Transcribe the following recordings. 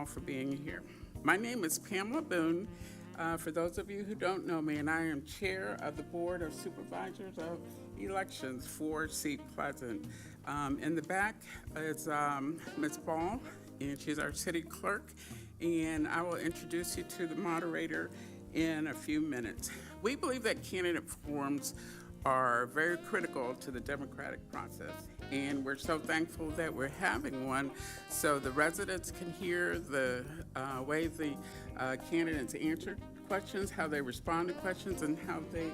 all for being here. My name is Pamela Boone. For those of you who don't know me, and I am chair of the Board of Supervisors of Elections for Seat Pleasant. In the back is Ms. Ball, and she's our city clerk, and I will introduce you to the moderator in a few minutes. We believe that candidate forums are very critical to the democratic process, and we're so thankful that we're having one so the residents can hear the way the candidates answer questions, how they respond to questions, and how they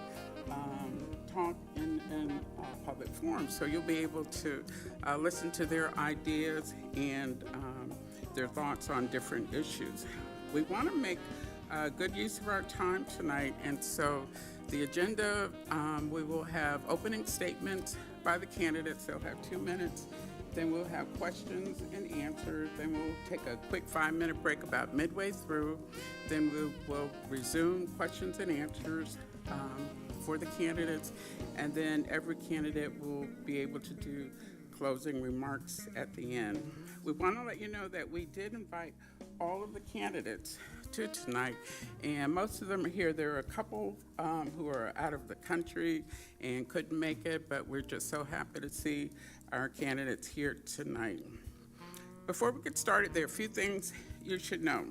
talk in public forums. So you'll be able to listen to their ideas and their thoughts on different issues. We want to make good use of our time tonight, and so the agenda, we will have opening statements by the candidates. They'll have 2 minutes. Then we'll have questions and answers. Then we'll take a quick 5-minute break about midway through. Then we'll resume questions and answers for the candidates. And then every candidate will be able to do closing remarks at the end. We want to let you know that we did invite all of the candidates to tonight, and most of them are here. There are a couple who are out of the country and couldn't make it, but we're just so happy to see our candidates here tonight. Before we get started, there are a few things you should know.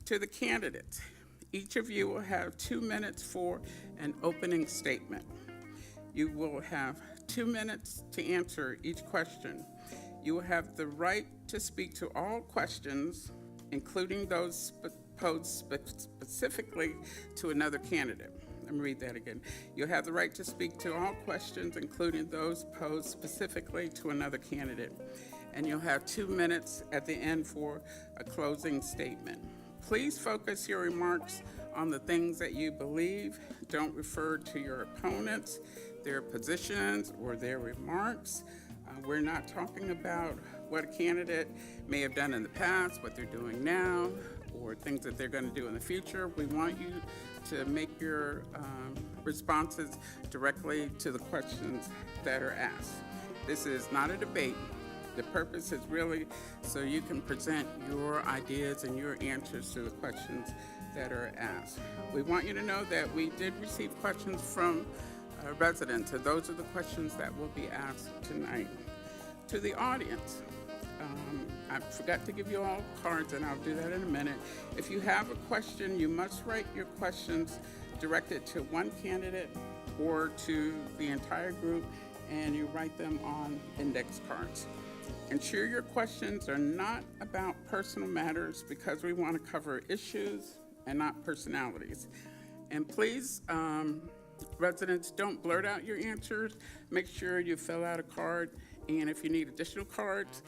To the candidates, each of you will have 2 minutes for an opening statement. You will have 2 minutes to answer each question. You will have the right to speak to all questions, including those posed specifically to another candidate. Let me read that again. You'll have the right to speak to all questions, including those posed specifically to another candidate. And you'll have 2 minutes at the end for a closing statement. Please focus your remarks on the things that you believe. Don't refer to your opponents, their positions, or their remarks. We're not talking about what a candidate may have done in the past, what they're doing now, or things that they're going to do in the future. We want you to make your responses directly to the questions that are asked. This is not a debate. The purpose is really so you can present your ideas and your answers to the questions that are asked. We want you to know that we did receive questions from residents, and those are the questions that will be asked tonight. To the audience, I forgot to give you all cards, and I'll do that in a minute. If you have a question, you must write your questions directed to one candidate or to the entire group, and you write them on index cards. Ensure your questions are not about personal matters because we want to cover issues and not personalities. And please, residents, don't blurt out your answers. Make sure you fill out a card, and if you need additional cards,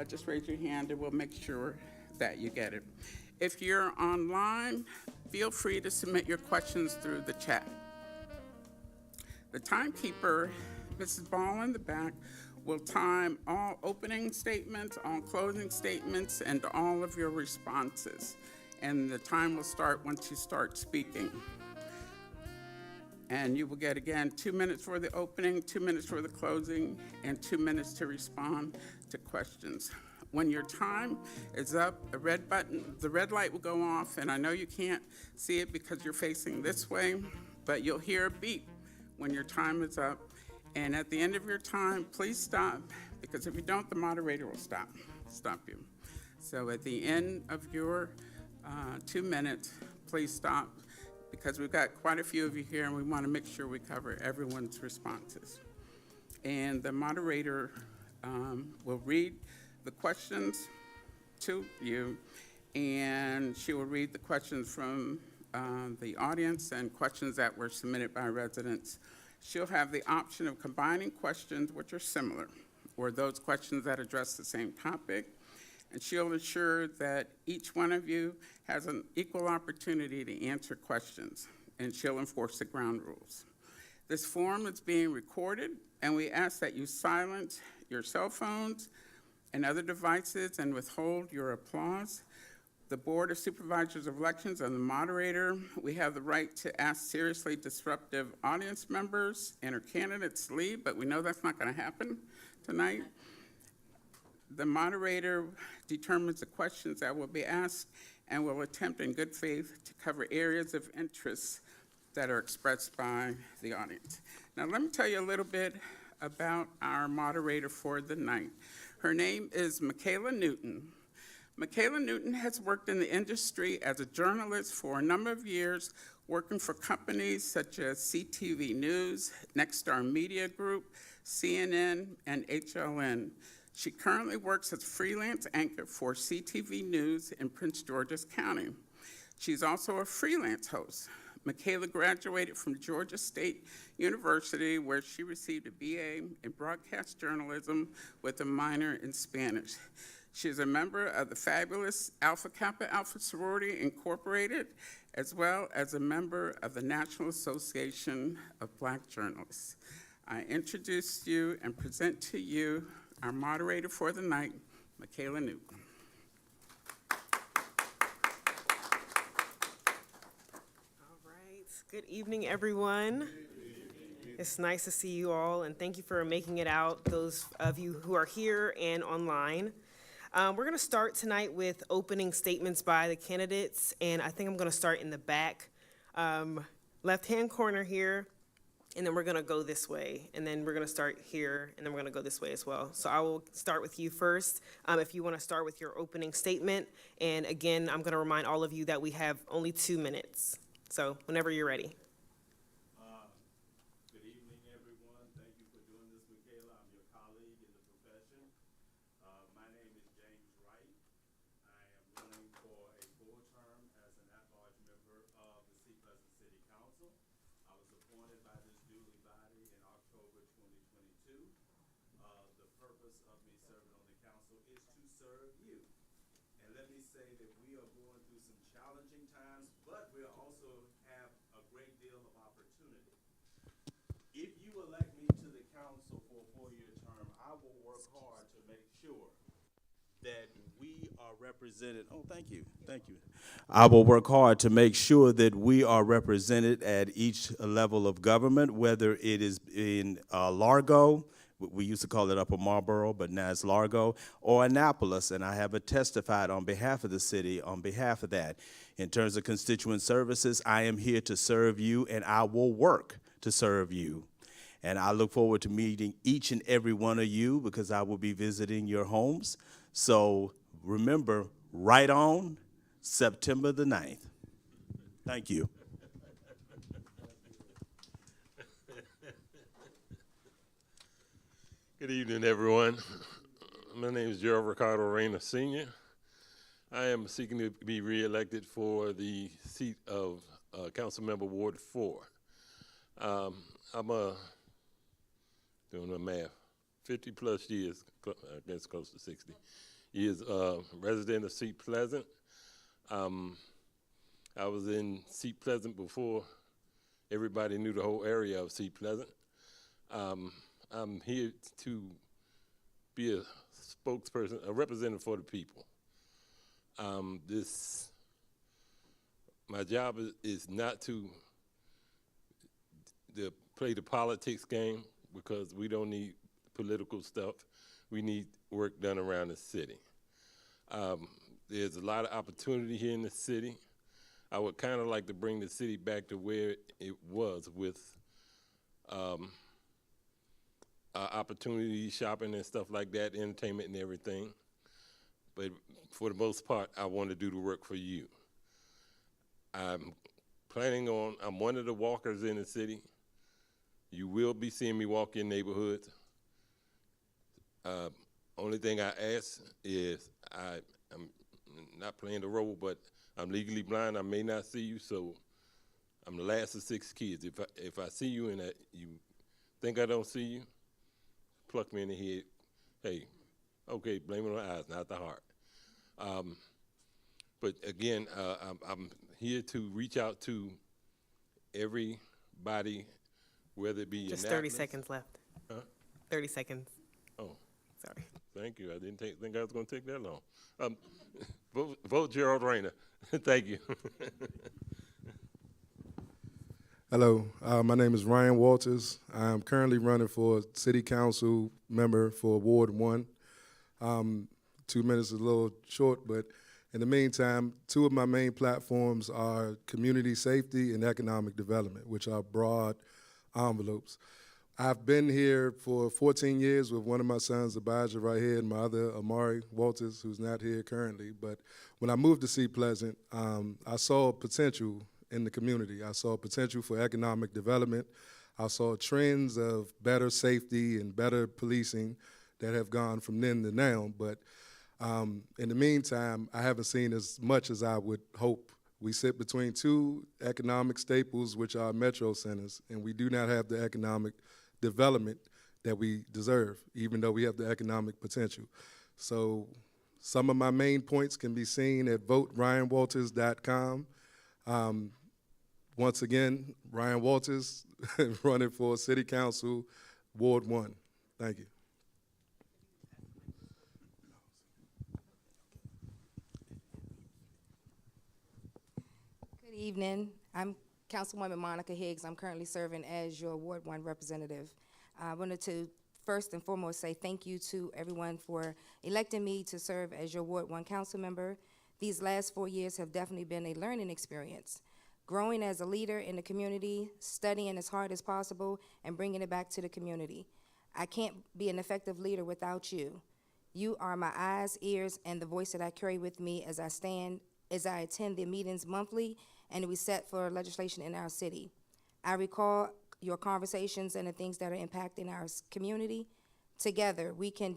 just raise your hand and we'll make sure that you get it. If you're online, feel free to submit your questions through the chat. The timekeeper, Mrs. Ball in the back, will time all opening statements, all closing statements, and all of your responses. And the time will start once you start speaking. And you will get, again, 2 minutes for the opening, 2 minutes for the closing, and 2 minutes to respond to questions. When your time is up, the red light will go off, and I know you can't see it because you're facing this way, but you'll hear a beep when your time is up. And at the end of your time, please stop, because if you don't, the moderator will stop you. So at the end of your 2 minutes, please stop, because we've got quite a few of you here, and we want to make sure we cover everyone's responses. And the moderator will read the questions to you, and she will read the questions from the audience and questions that were submitted by residents. She'll have the option of combining questions which are similar, or those questions that address the same topic, and she'll ensure that each one of you has an equal opportunity to answer questions, and she'll enforce the ground rules. This forum is being recorded, and we ask that you silence your cell phones and other devices and withhold your applause. The Board of Supervisors of Elections and the moderator, we have the right to ask seriously disruptive audience members and our candidates to leave, but we know that's not going to happen tonight. The moderator determines the questions that will be asked and will attempt in good faith to cover areas of interest that are expressed by the audience. Now, let me tell you a little bit about our moderator for the night. Her name is Michaela Newton. Michaela Newton has worked in the industry as a journalist for a number of years, working for companies such as CTV News, Nexstar Media Group, CNN, and HLN. She currently works as a freelance anchor for CTV News in Prince George's County. She's also a freelance host. Michaela graduated from Georgia State University, where she received a BA in broadcast journalism with a minor in Spanish. She is a member of the fabulous Alpha Kappa Alpha Sorority Incorporated, as well as a member of the National Association of Black Journalists. I introduce you and present to you our moderator for the night, Michaela Newton. Good evening, everyone. It's nice to see you all, and thank you for making it out, those of you who are here and online. We're going to start tonight with opening statements by the candidates, and I think I'm going to start in the back, left-hand corner here, and then we're going to go this way, and then we're going to start here, and then we're going to go this way as well. So I will start with you first, if you want to start with your opening statement. And again, I'm going to remind all of you that we have only 2 minutes. So whenever you're ready. Good evening, everyone. Thank you for doing this, Michaela. I'm your colleague in the profession. My name is James Wright. I am running for a full term as an at-large member of the Seat Pleasant City Council. I was appointed by this duly body in October 2022. The purpose of me serving on the council is to serve you. And let me say that we are going through some challenging times, but we also have a great deal of opportunity. If you elect me to the council for a 4-year term, I will work hard to make sure that we are represented. Oh, thank you. Thank you. I will work hard to make sure that we are represented at each level of government, whether it is in Largo, we used to call it Upper Marlboro, but now it's Largo, or Annapolis, and I have testified on behalf of the city on behalf of that. In terms of constituent services, I am here to serve you, and I will work to serve you. And I look forward to meeting each and every one of you because I will be visiting your homes. So remember, right on September the 9th. Thank you. Good evening, everyone. My name is Gerald Ricardo Reyna, Sr. I am seeking to be reelected for the seat of Council Member Ward 4. I'm doing the math, 50 plus years, I guess close to 60 years, resident of Seat Pleasant. I was in Seat Pleasant before everybody knew the whole area of Seat Pleasant. I'm here to be a spokesperson, a representative for the people. My job is not to play the politics game because we don't need political stuff. We need work done around the city. There's a lot of opportunity here in the city. I would kind of like to bring the city back to where it was with opportunity shopping and stuff like that, entertainment and everything. But for the most part, I want to do the work for you. I'm one of the walkers in the city. You will be seeing me walk in neighborhoods. Only thing I ask is I'm not playing the role, but I'm legally blind. I may not see you, so I'm the last of 6 kids. If I see you and you think I don't see you, pluck me in the head. Hey, okay, blame it on the eyes, not the heart. But again, I'm here to reach out to everybody, whether it be Just Annapolis. 30 seconds left. Huh? 30 seconds. Oh, Sorry. thank you. I didn't think I was going to take that long. Vote Gerald Reyna. Thank you. Hello, my name is Ryan Walters. I'm currently running for City Council member for Ward 1. 2 minutes is a little short, but in the meantime, two of my main platforms are community safety and economic development, which are broad envelopes. I've been here for 14 years with one of my sons, Abijah, right here, and my other, Amari Walters, who's not here currently. But when I moved to Seat Pleasant, I saw potential in the community. I saw potential for economic development. I saw trends of better safety and better policing that have gone from then to now. But in the meantime, I haven't seen as much as I would hope. We sit between two economic staples, which are metro centers, and we do not have the economic development that we deserve, even though we have the economic potential. So some of my main points can be seen at voteryanwalters.com. Once again, Ryan Walters, running for City Council, Ward 1. Thank you. Good evening. I'm Councilwoman Monica Higgs. I'm currently serving as your Ward 1 representative. I wanted to first and foremost say thank you to everyone for electing me to serve as your Ward 1 council member. These last 4 years have definitely been a learning experience. Growing as a leader in the community, studying as hard as possible, and bringing it back to the community. I can't be an effective leader without you. You are my eyes, ears, and the voice that I carry with me as I attend the meetings monthly and we set for legislation in our city. I recall your conversations and the things that are impacting our community. Together, we can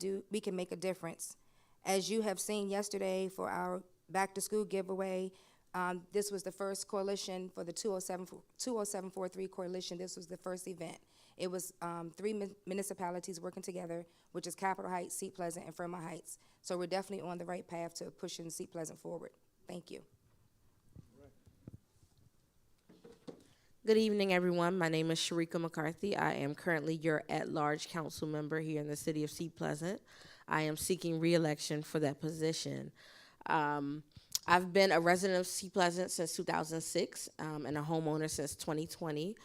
make a difference. As you have seen yesterday for our back to school giveaway, this was the first coalition for the 20743 coalition. This was the first event. It was 3 municipalities working together, which is Capitol Heights, Seat Pleasant, and Fremont Heights. So we're definitely on the right path to pushing Seat Pleasant forward. Thank you. Good evening, everyone. My name is Sharika McCarthy. I am currently your at-large council member here in the city of Seat Pleasant. I am seeking re-election for that position. I've been a resident of Seat Pleasant since 2006 and a homeowner since 2020.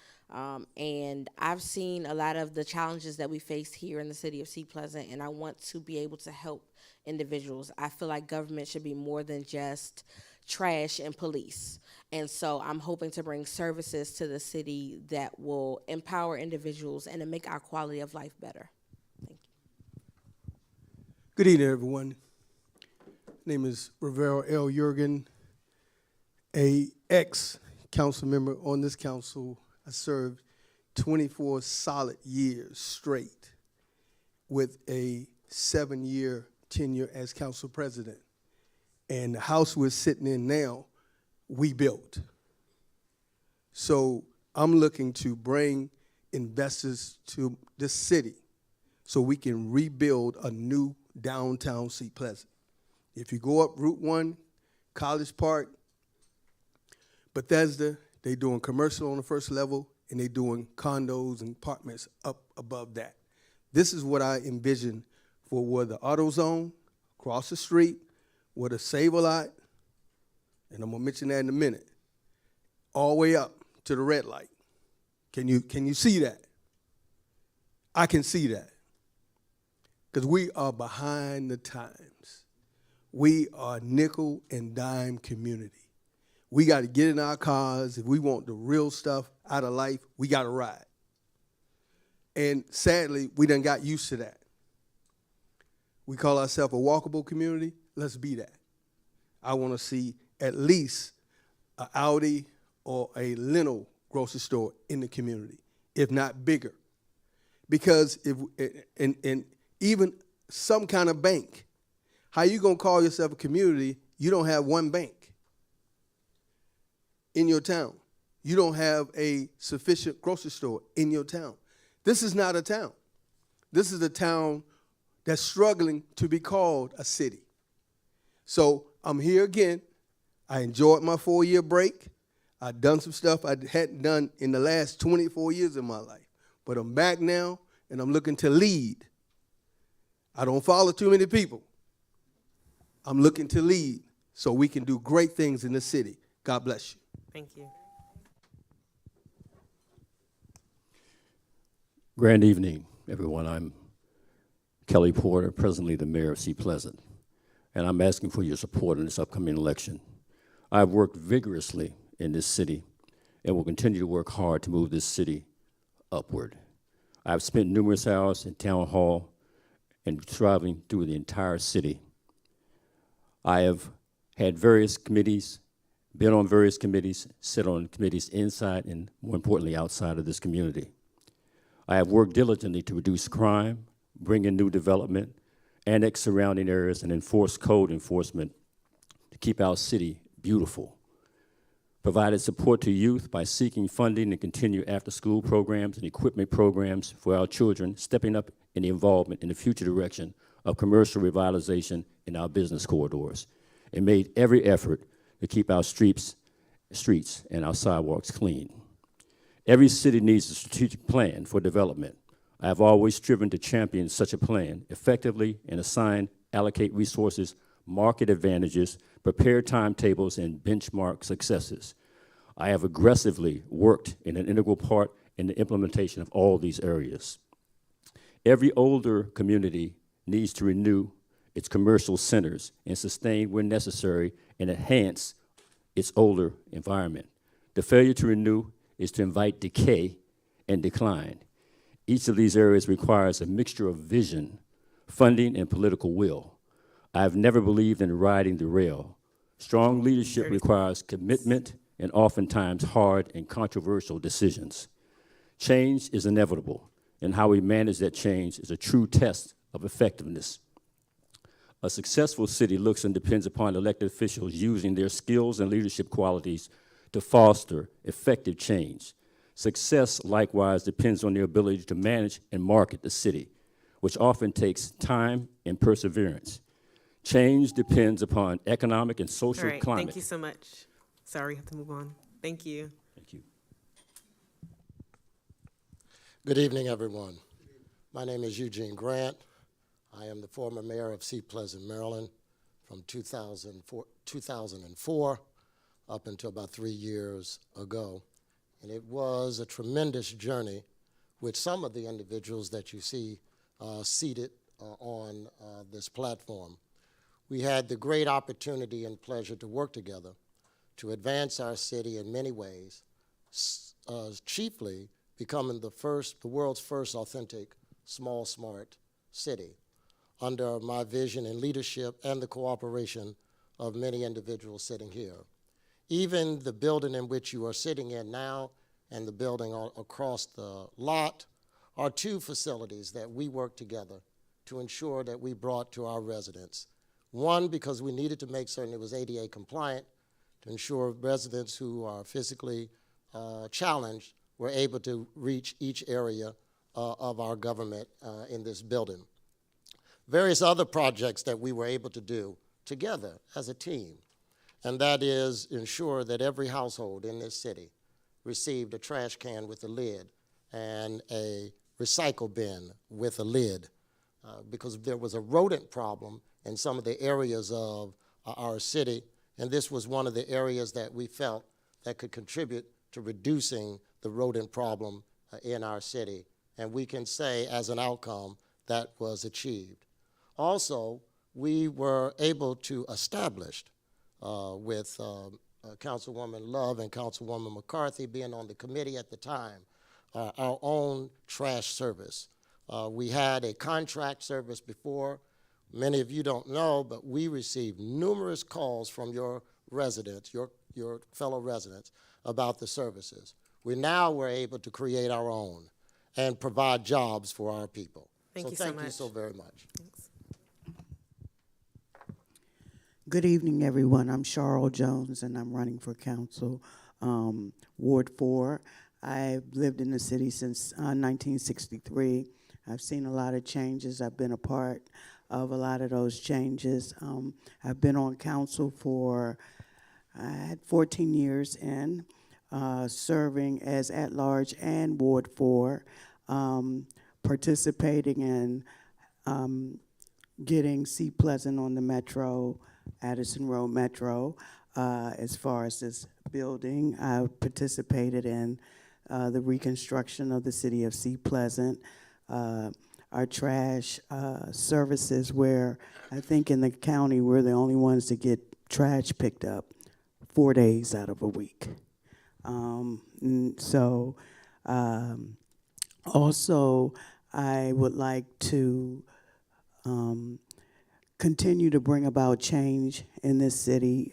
And I've seen a lot of the challenges that we face here in the city of Seat Pleasant, and I want to be able to help individuals. I feel like government should be more than just trash and police. And so I'm hoping to bring services to the city that will empower individuals and to make our quality of life better. Thank you. Good evening, everyone. My name is Rivero L. Jurgen, a ex-council member on this council. I served 24 solid years straight with a 7-year tenure as council president. And the house we're sitting in now, we built. So I'm looking to bring investors to this city so we can rebuild a new downtown Seat Pleasant. If you go up Route 1, College Park, Bethesda, they doing commercial on the first level, and they doing condos and apartments up above that. This is what I envision for where the AutoZone, across the street, where the Save-A-Lot, and I'm gonna mention that in a minute, all the way up to the red light. Can you see that? I can see that. Because we are behind the times. We are nickel and dime community. We got to get in our cars. If we want the real stuff out of life, we got to ride. And sadly, we done got used to that. We call ourselves a walkable community. Let's be that. I want to see at least an Audi or a Leno grocery store in the community, if not bigger. Because and even some kind of bank. How you gonna call yourself a community? You don't have one bank in your town. You don't have a sufficient grocery store in your town. This is not a town. This is a town that's struggling to be called a city. So I'm here again. I enjoyed my 4-year break. I've done some stuff I hadn't done in the last 24 years of my life. But I'm back now, and I'm looking to lead. I don't follow too many people. I'm looking to lead so we can do great things in the city. God bless you. Thank you. Grand evening, everyone. I'm Kelly Porter, presently the mayor of Sea Pleasant, and I'm asking for your support in this upcoming election. I've worked vigorously in this city and will continue to work hard to move this city upward. I've spent numerous hours in town hall and traveling through the entire city. I have had various committees, been on various committees, sit on committees inside and, more importantly, outside of this community. I have worked diligently to reduce crime, bring in new development, annex surrounding areas, and enforce code enforcement to keep our city beautiful. Provided support to youth by seeking funding and continue after-school programs and equipment programs for our children, stepping up in the involvement in the future direction of commercial revitalization in our business corridors, and made every effort to keep our streets and our sidewalks clean. Every city needs a strategic plan for development. I have always striven to champion such a plan effectively and allocate resources, market advantages, prepare timetables, and benchmark successes. I have aggressively worked in an integral part in the implementation of all these areas. Every older community needs to renew its commercial centers and sustain where necessary and enhance its older environment. The failure to renew is to invite decay and decline. Each of these areas requires a mixture of vision, funding, and political will. I have never believed in riding the rail. Strong leadership requires commitment and oftentimes hard and controversial decisions. Change is inevitable, and how we manage that change is a true test of effectiveness. A successful city looks and depends upon elected officials using their skills and leadership qualities to foster effective change. Success, likewise, depends on their ability to manage and market the city, which often takes time and perseverance. Change depends upon economic and social All right, climate. thank you so much. Sorry, I have to move on. Thank you. Thank you. Good evening, everyone. My name is Eugene Grant. I am the former mayor of Sea Pleasant, Maryland from 2004 up until about 3 years ago. And it was a tremendous journey with some of the individuals that you see seated on this platform. We had the great opportunity and pleasure to work together to advance our city in many ways, chiefly becoming the world's first authentic small smart city under my vision and leadership and the cooperation of many individuals sitting here. Even the building in which you are sitting in now and the building across the lot are two facilities that we worked together to ensure that we brought to our residents. One, because we needed to make certain it was ADA compliant to ensure residents who are physically challenged were able to reach each area of our government in this building. Various other projects that we were able to do together as a team, and that is ensure that every household in this city received a trash can with a lid and a recycle bin with a lid, because there was a rodent problem in some of the areas of our city, and this was one of the areas that we felt that could contribute to reducing the rodent problem in our city, and we can say as an outcome that was achieved. Also, we were able to establish with Councilwoman Love and Councilwoman McCarthy being on the committee at the time, our own trash service. We had a contract service before. Many of you don't know, but we received numerous calls from your residents, your fellow residents, about the services. We now were able to create our own and provide jobs for our people. Thank you so thank you much. so very much. Thanks. Good evening, everyone. I'm Cheryl Jones, and I'm running for council, Ward 4. I've lived in the city since 1963. I've seen a lot of changes. I've been a part of a lot of those changes. I've been on council for, I had 14 years in, serving as at-large and Ward 4, participating in getting Sea Pleasant on the Metro, Addison Road Metro. As far as this building, I participated in the reconstruction of the city of Sea Pleasant. our trash services, where I think in the county we're the only ones that get trash picked up 4 days out of a week. Also, I would like to continue to bring about change in this city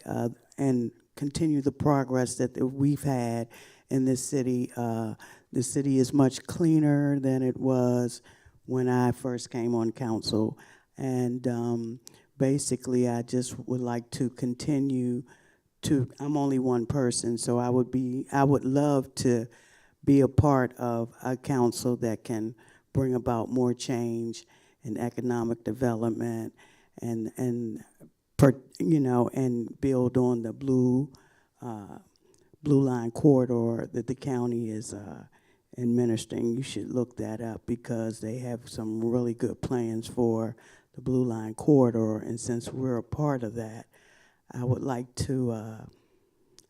and continue the progress that we've had in this city. The city is much cleaner than it was when I first came on council. And basically, I just would like to continue to, I'm only one person, so I would love to be a part of a council that can bring about more change in economic development and build on the blue line corridor that the county is administering. You should look that up because they have some really good plans for the blue line corridor, and since we're a part of that, I would like to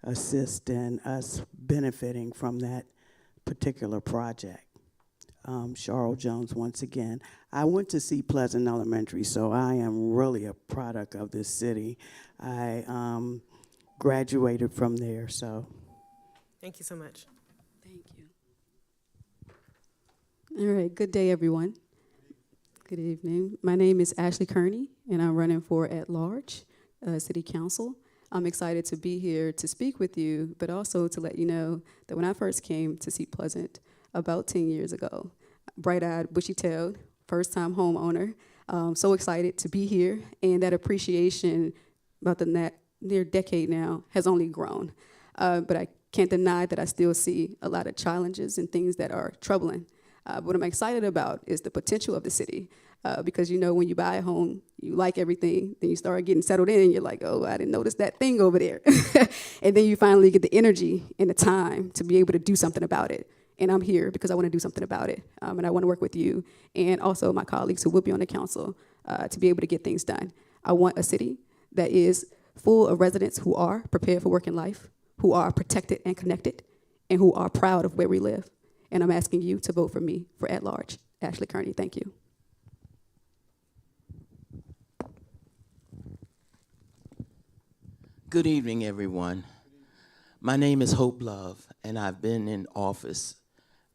assist in us benefiting from that particular project. Cheryl Jones, once again. I went to Sea Pleasant Elementary, so I am really a product of this city. I graduated from there, so. Thank you so much. Thank you. All right, good day, everyone. Good evening. My name is Ashley Kearney, and I'm running for at-large City Council. I'm excited to be here to speak with you, but also to let you know that when I first came to Seat Pleasant about 10 years ago, bright-eyed, bushy-tailed, first-time homeowner, so excited to be here, and that appreciation about the near decade now has only grown. But I can't deny that I still see a lot of challenges and things that are troubling. What I'm excited about is the potential of the city, because when you buy a home, you like everything, then you start getting settled in, and you're like, oh, I didn't notice that thing over there. And then you finally get the energy and the time to be able to do something about it. And I'm here because I want to do something about it, and I want to work with you and also my colleagues who will be on the council to be able to get things done. I want a city that is full of residents who are prepared for working life, who are protected and connected, and who are proud of where we live. And I'm asking you to vote for me for at-large. Ashley Kearney, thank you. Good evening, everyone. My name is Hope Love, and I've been in office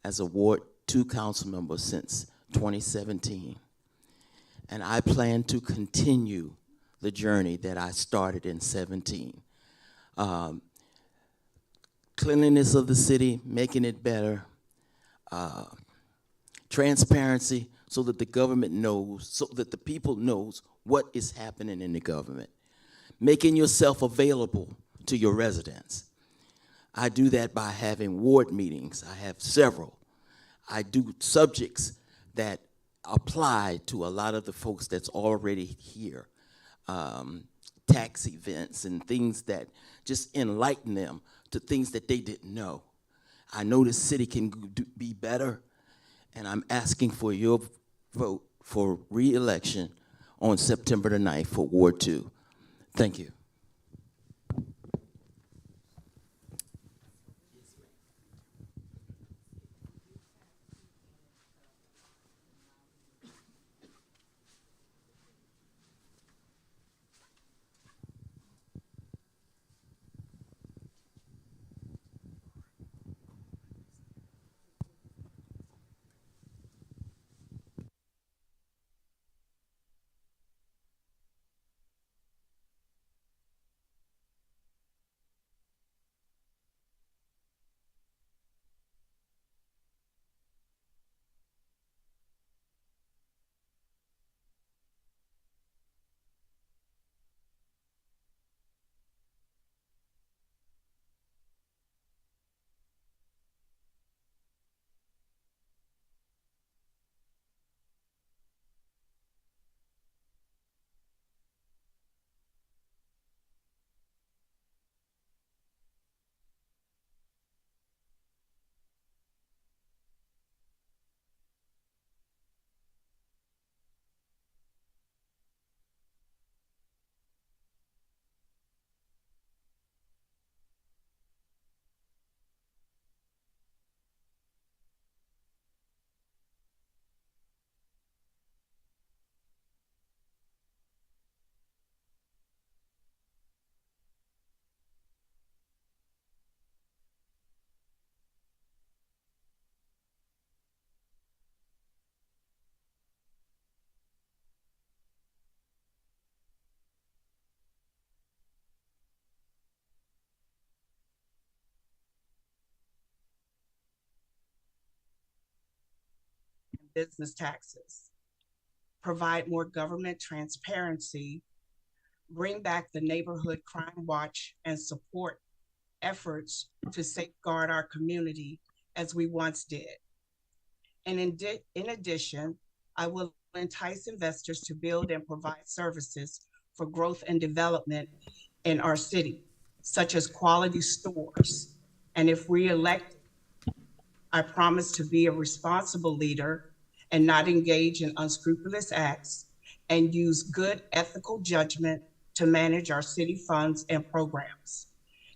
as a Ward 2 council member since 2017. And I plan to continue the journey that I started in 17. Cleanliness of the city, making it better, transparency so that the government knows, so that the people knows what is happening in the government. Making yourself available to your residents. I do that by having ward meetings. I have several. I do subjects that apply to a lot of the folks that's already here. Tax events and things that just enlighten them to things that they didn't know. I know the city can be better, and I'm asking for your vote for re-election on September the 9th for Ward 2. Thank you. business taxes, provide more government transparency, bring back the Neighborhood Crime Watch, and support efforts to safeguard our community as we once did. And in addition, I will entice investors to build and provide services for growth and development in our city, such as quality stores. And if reelected, I promise to be a responsible leader and not engage in unscrupulous acts and use good ethical judgment to manage our city funds and programs.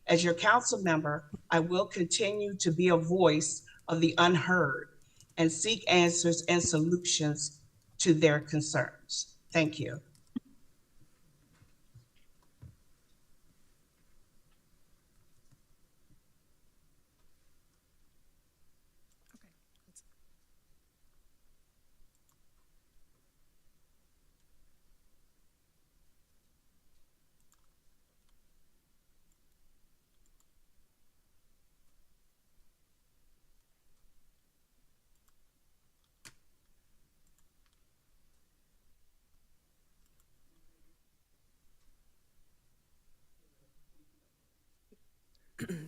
As your council member, I will continue to be a voice of the unheard and seek answers and solutions to their concerns. Thank you.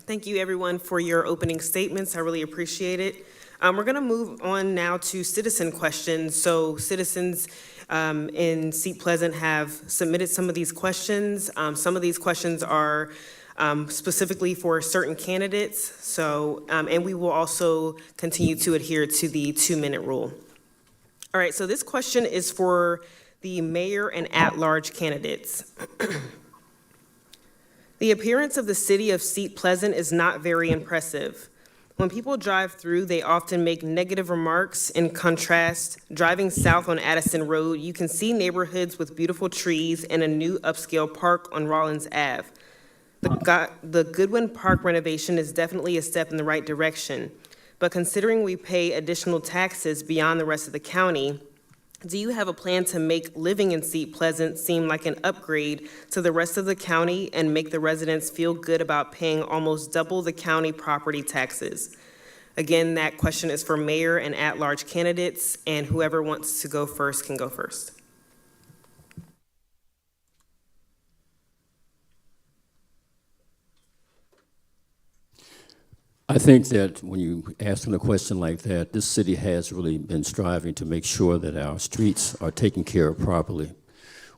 Thank you, everyone, for your opening statements. I really appreciate it. We're going to move on now to citizen questions. So citizens in Seat Pleasant have submitted some of these questions. Some of these questions are specifically for certain candidates. So, and we will also continue to adhere to the 2-minute rule. All right, so this question is for the mayor and at-large candidates. The appearance of the city of Seat Pleasant is not very impressive. When people drive through, they often make negative remarks. In contrast, driving south on Addison Road, you can see neighborhoods with beautiful trees and a new upscale park on Rollins Ave. The Goodwin Park renovation is definitely a step in the right direction, but considering we pay additional taxes beyond the rest of the county, do you have a plan to make living in Seat Pleasant seem like an upgrade to the rest of the county and make the residents feel good about paying almost double the county property taxes? Again, that question is for mayor and at-large candidates, and whoever wants to go first can go first. I think that when you ask them a question like that, this city has really been striving to make sure that our streets are taken care of properly.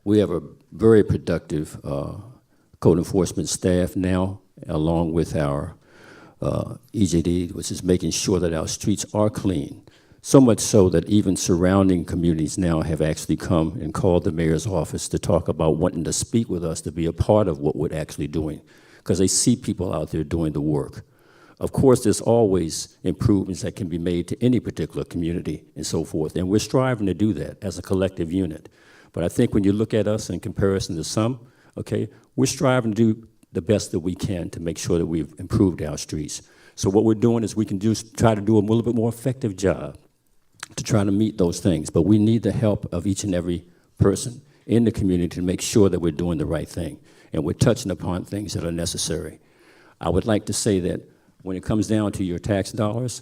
We have a very productive code enforcement staff now, along with our EJD, which is making sure that our streets are clean. So much so that even surrounding communities now have actually come and called the mayor's office to talk about wanting to speak with us to be a part of what we're actually doing, because they see people out there doing the work. Of course, there's always improvements that can be made to any particular community and so forth, and we're striving to do that as a collective unit. But I think when you look at us in comparison to some, okay, we're striving to do the best that we can to make sure that we've improved our streets. So what we're doing is we can try to do a little bit more effective job to try to meet those things, but we need the help of each and every person in the community to make sure that we're doing the right thing, and we're touching upon things that are necessary. I would like to say that when it comes down to your tax dollars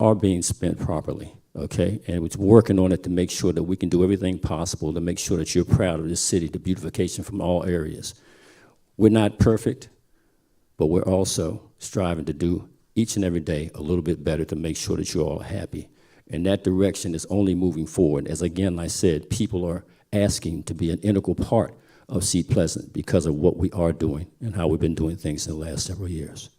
are being spent properly, okay? And we're working on it to make sure that we can do everything possible to make sure that you're proud of this city, the beautification from all areas. We're not perfect, but we're also striving to do each and every day a little bit better to make sure that you're all happy. And that direction is only moving forward. As again, I said, people are asking to be an integral part of Seat Pleasant because of what we are doing and how we've been doing things in the last several years.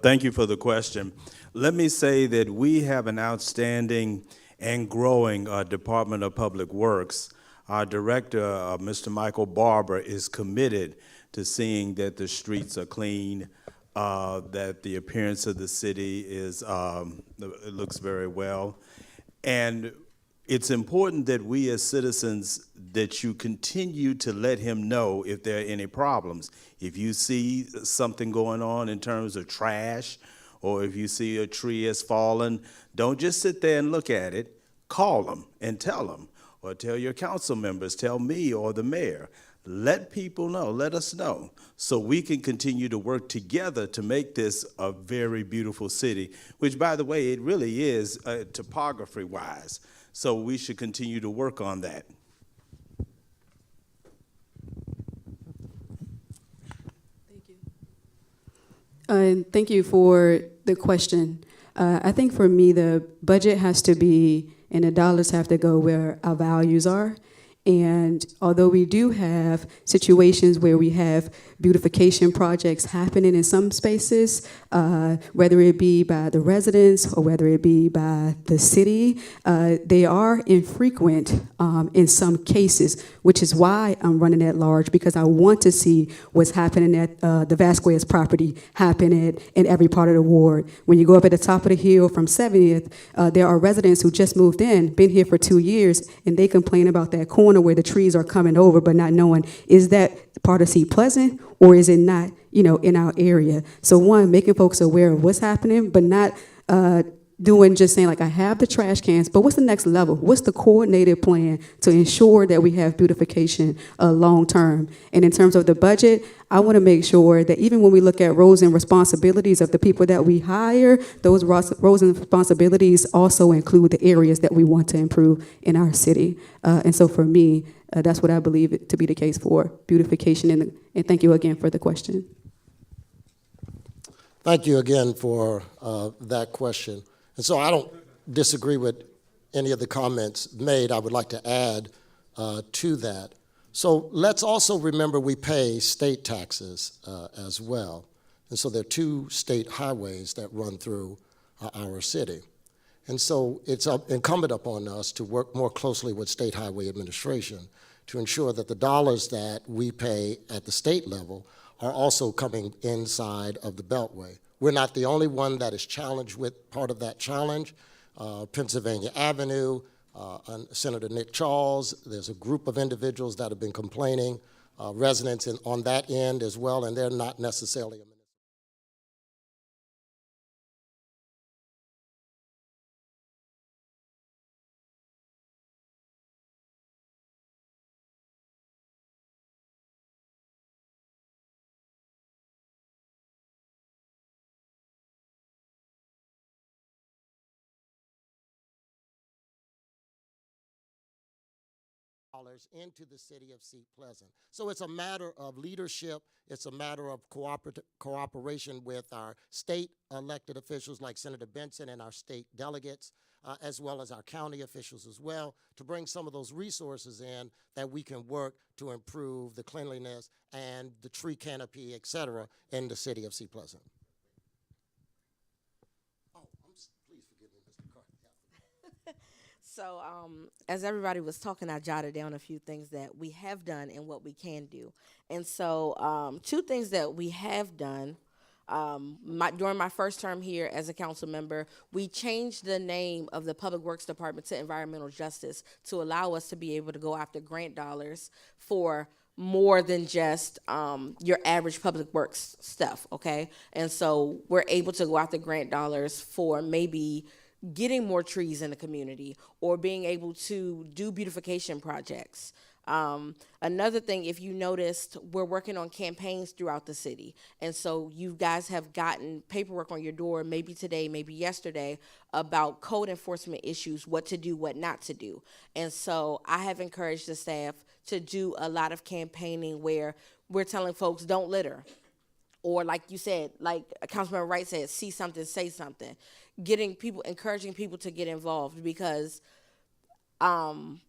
Thank you for the question. Let me say that we have an outstanding and growing Department of Public Works. Our director, Mr. Michael Barber, is committed to seeing that the streets are clean, that the appearance of the city is it looks very well. And it's important that we as citizens, that you continue to let him know if there are any problems. If you see something going on in terms of trash, or if you see a tree has fallen, don't just sit there and look at it. Call them and tell them, or tell your council members, tell me or the mayor. let people know, let us know, so we can continue to work together to make this a very beautiful city, which, by the way, it really is topography-wise. So we should continue to work on that. And thank you for the question. I think for me, the budget has to be, and the dollars have to go where our values are. And although we do have situations where we have beautification projects happening in some spaces, whether it be by the residents or whether it be by the city, they are infrequent in some cases, which is why I'm running at large, because I want to see what's happening at the Vasquez property happening in every part of the ward. When you go up at the top of the hill from 70th, there are residents who just moved in, been here for 2 years, and they complain about that corner where the trees are coming over, but not knowing, is that part of Seat Pleasant or is it not, in our area? So one, making folks aware of what's happening, but not doing just saying like, I have the trash cans, but what's the next level? What's the coordinated plan to ensure that we have beautification long term? And in terms of the budget, I want to make sure that even when we look at roles and responsibilities of the people that we hire, those roles and responsibilities also include the areas that we want to improve in our city. And so for me, that's what I believe it to be the case for beautification. And thank you again for the question. Thank you again for that question. And so I don't disagree with any of the comments made. I would like to add to that. So let's also remember we pay state taxes as well. And so there are 2 state highways that run through our city. And so it's incumbent upon us to work more closely with State Highway Administration to ensure that the dollars that we pay at the state level are also coming inside of the Beltway. We're not the only one that is challenged with part of that challenge. Pennsylvania Avenue, Senator Nick Charles, there's a group of individuals that have been complaining, residents on that end as well, and they're not necessarily into the city of Seat Pleasant. So it's a matter of leadership. It's a matter of cooperation with our state elected officials like Senator Benson and our state delegates, as well as our county officials as well, to bring some of those resources in that we can work to improve the cleanliness and the tree canopy, et cetera, in the city of Seat Pleasant. Please forgive me, Mr. Carter. So as everybody was talking, I jotted down a few things that we have done and what we can do. And so 2 things that we have done, during my first term here as a council member, we changed the name of the Public Works Department to Environmental Justice to allow us to be able to go after grant dollars for more than just your average public works stuff, okay? And so we're able to go after grant dollars for maybe getting more trees in the community or being able to do beautification projects. Another thing, if you noticed, we're working on campaigns throughout the city. And so you guys have gotten paperwork on your door, maybe today, maybe yesterday, about code enforcement issues, what to do, what not to do. And so I have encouraged the staff to do a lot of campaigning where we're telling folks, don't litter. Or like you said, like Councilmember Wright said, see something, say something. Encouraging people to get involved, because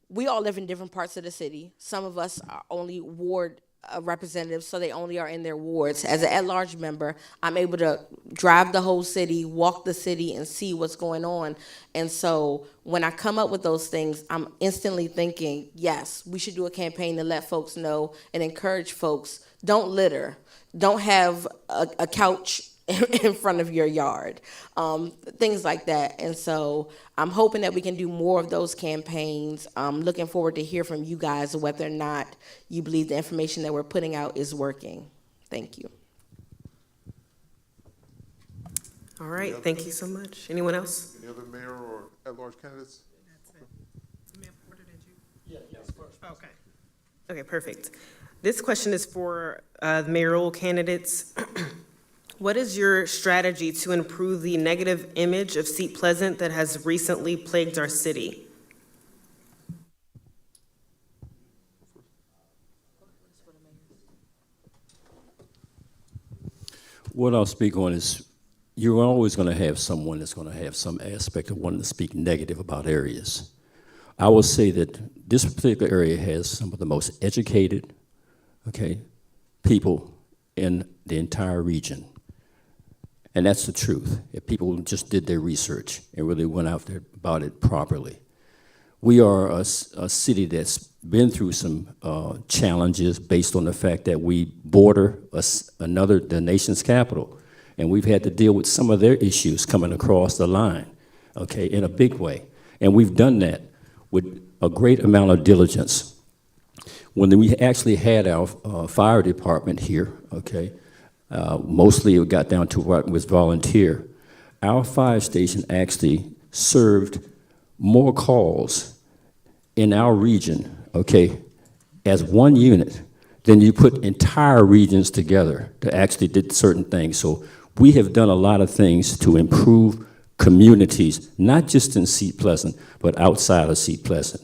we all live in different parts of the city. Some of us are only ward representatives, so they only are in their wards. As an at-large member, I'm able to drive the whole city, walk the city, and see what's going on. And so when I come up with those things, I'm instantly thinking, yes, we should do a campaign to let folks know and encourage folks, don't litter. Don't have a couch in front of your yard, things like that. And so I'm hoping that we can do more of those campaigns. I'm looking forward to hear from you guys whether or not you believe the information that we're putting out is working. Thank you. All right, thank you so much. Anyone else? Any other mayor or at-large candidates? Okay, perfect. This question is for the mayoral candidates. What is your strategy to improve the negative image of Seat Pleasant that has recently plagued our city? What I'll speak on is you're always going to have someone that's going to have some aspect of wanting to speak negative about areas. I will say that this particular area has some of the most educated, people in the entire region. And that's the truth. If people just did their research and really went out there about it properly. We are a city that's been through some challenges based on the fact that we border the nation's capital. And we've had to deal with some of their issues coming across the line, in a big way. And we've done that with a great amount of diligence. When we actually had our fire department here, mostly it got down to what was volunteer. Our fire station actually served more calls in our region, as one unit than you put entire regions together to actually did certain things. So we have done a lot of things to improve communities, not just in Seat Pleasant, but outside of Seat Pleasant.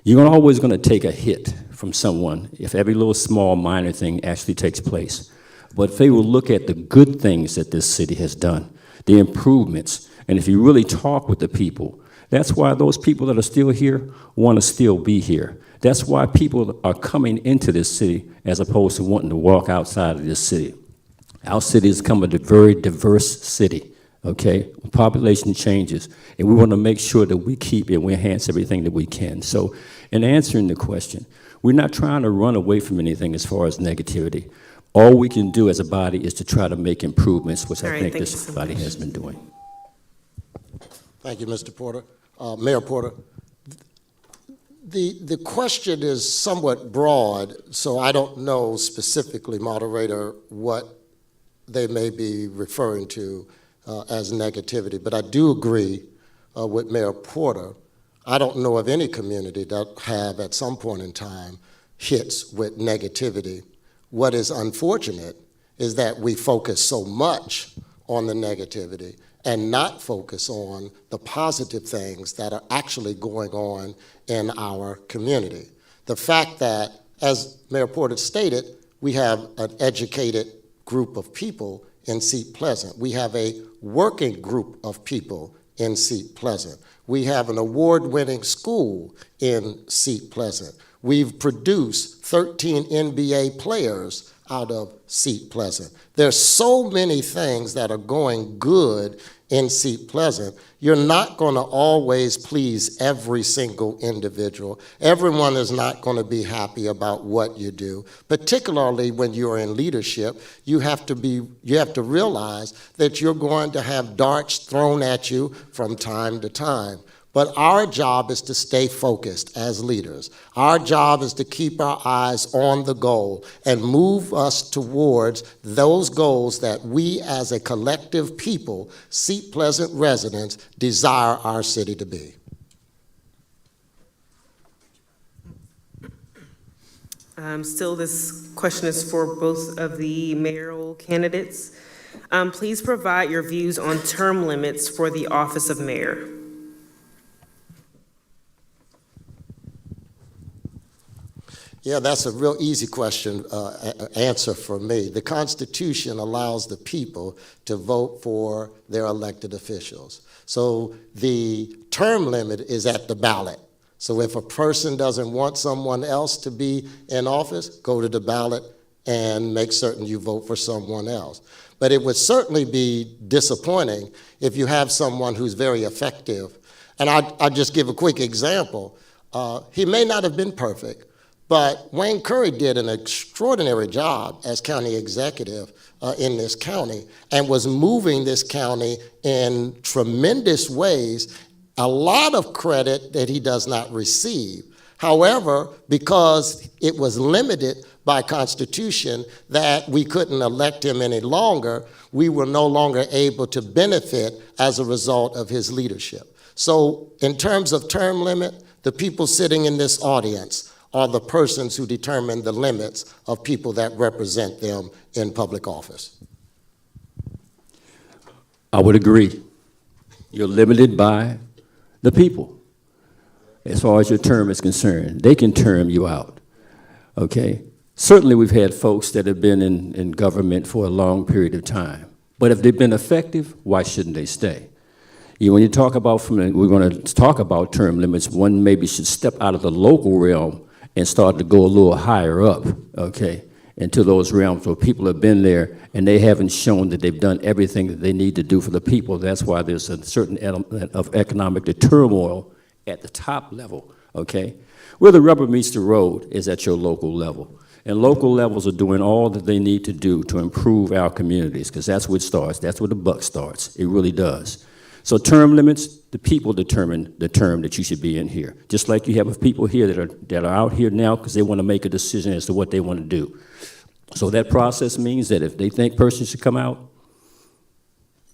You're always going to take a hit from someone if every little small minor thing actually takes place. But if they will look at the good things that this city has done, the improvements, and if you really talk with the people, that's why those people that are still here want to still be here. That's why people are coming into this city as opposed to wanting to walk outside of this city. Our city has become a very diverse city, Population changes, and we want to make sure that we keep and we enhance everything that we can. So in answering the question, we're not trying to run away from anything as far as negativity. All we can do as a body is to try to make improvements, which I think this body has been doing. Thank you, Mr. Porter. Mayor Porter, the question is somewhat broad, so I don't know specifically, moderator, what they may be referring to as negativity, but I do agree with Mayor Porter. I don't know of any community that have at some point in time hits with negativity. What is unfortunate is that we focus so much on the negativity and not focus on the positive things that are actually going on in our community. The fact that, as Mayor Porter stated, we have an educated group of people in Seat Pleasant. We have a working group of people in Seat Pleasant. We have an award-winning school in Seat Pleasant. We've produced 13 NBA players out of Seat Pleasant. There's so many things that are going good in Seat Pleasant. You're not going to always please every single individual. Everyone is not going to be happy about what you do, particularly when you're in leadership. You have to realize that you're going to have darts thrown at you from time to time. But our job is to stay focused as leaders. Our job is to keep our eyes on the goal and move us towards those goals that we as a collective people, Seat Pleasant residents, desire our city to be. Still, this question is for both of the mayoral candidates. Please provide your views on term limits for the office of mayor. Yeah, that's a real easy question, answer for me. The Constitution allows the people to vote for their elected officials. So the term limit is at the ballot. So if a person doesn't want someone else to be in office, go to the ballot and make certain you vote for someone else. But it would certainly be disappointing if you have someone who's very effective. And I'll just give a quick example. He may not have been perfect, but Wayne Curry did an extraordinary job as county executive in this county and was moving this county in tremendous ways, a lot of credit that he does not receive. However, because it was limited by Constitution that we couldn't elect him any longer, we were no longer able to benefit as a result of his leadership. So in terms of term limit, the people sitting in this audience, are the persons who determine the limits of people that represent them in public office. I would agree. You're limited by the people. As far as your term is concerned, they can term you out, okay? Certainly we've had folks that have been in government for a long period of time, but if they've been effective, why shouldn't they stay? When you talk about, we're going to talk about term limits, one maybe should step out of the local realm and start to go a little higher up, okay, into those realms where people have been there and they haven't shown that they've done everything that they need to do for the people. That's why there's a certain element of economic turmoil at the top level, okay? Where the rubber meets the road is at your local level. And local levels are doing all that they need to do to improve our communities, because that's where it starts. That's where the buck starts. It really does. So term limits, the people determine the term that you should be in here. Just like you have people here that are out here now because they want to make a decision as to what they want to do. So that process means that if they think person should come out,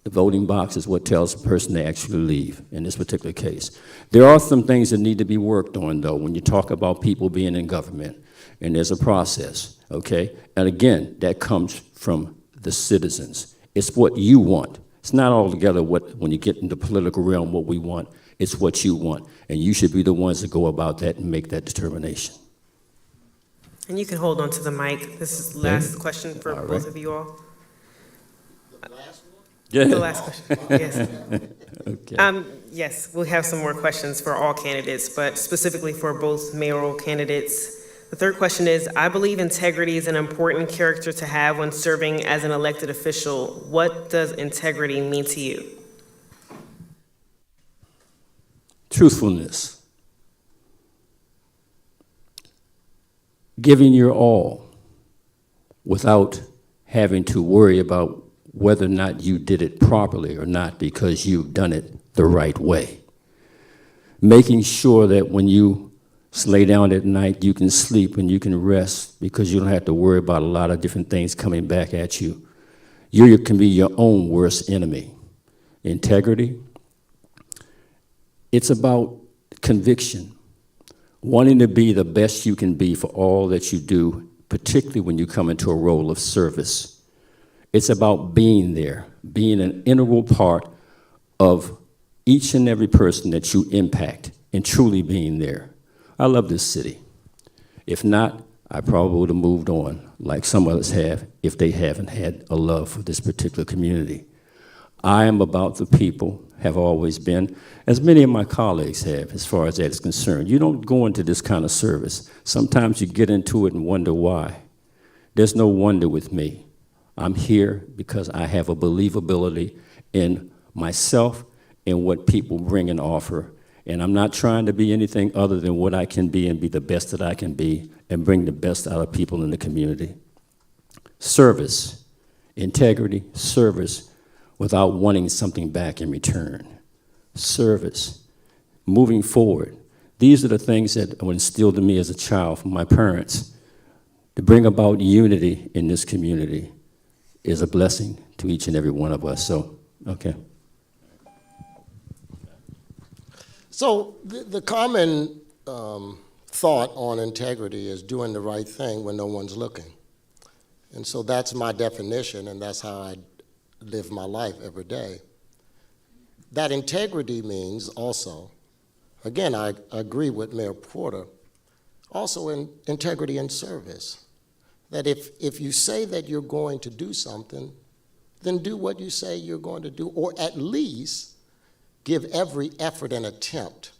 the voting box is what tells the person to actually leave in this particular case. There are some things that need to be worked on, though, when you talk about people being in government, and there's a process, okay? And again, that comes from the citizens. It's what you want. It's not altogether what, when you get into the political realm, what we want. It's what you want, and you should be the ones that go about that and make that determination. And you can hold on to the mic. This is the last question for both of you all. Yeah. The last question, yes. Okay. Yes, we'll have some more questions for all candidates, but specifically for both mayoral candidates. The third question is, I believe integrity is an important character to have when serving as an elected official. What does integrity mean to you? Truthfulness. Giving your all without having to worry about whether or not you did it properly or not because you've done it the right way. Making sure that when you lay down at night, you can sleep and you can rest because you don't have to worry about a lot of different things coming back at you. You can be your own worst enemy. Integrity, it's about conviction. Wanting to be the best you can be for all that you do, particularly when you come into a role of service. It's about being there, being an integral part of each and every person that you impact, and truly being there. I love this city. If not, I probably would have moved on, like some others have, if they haven't had a love for this particular community. I am about the people, have always been, as many of my colleagues have, as far as that is concerned. You don't go into this kind of service. Sometimes you get into it and wonder why. There's no wonder with me. I'm here because I have a believability in myself and what people bring and offer. And I'm not trying to be anything other than what I can be and be the best that I can be and bring the best out of people in the community. Service, integrity, service, without wanting something back in return. Service, moving forward. These are the things that were instilled in me as a child from my parents. To bring about unity in this community is a blessing to each and every one of us. So, okay. So the common thought on integrity is doing the right thing when no one's looking. And so that's my definition, and that's how I live my life every day. That integrity means also, again, I agree with Mayor Porter, also in integrity in service. That if you say that you're going to do something, then do what you say you're going to do, or at least give every effort and attempt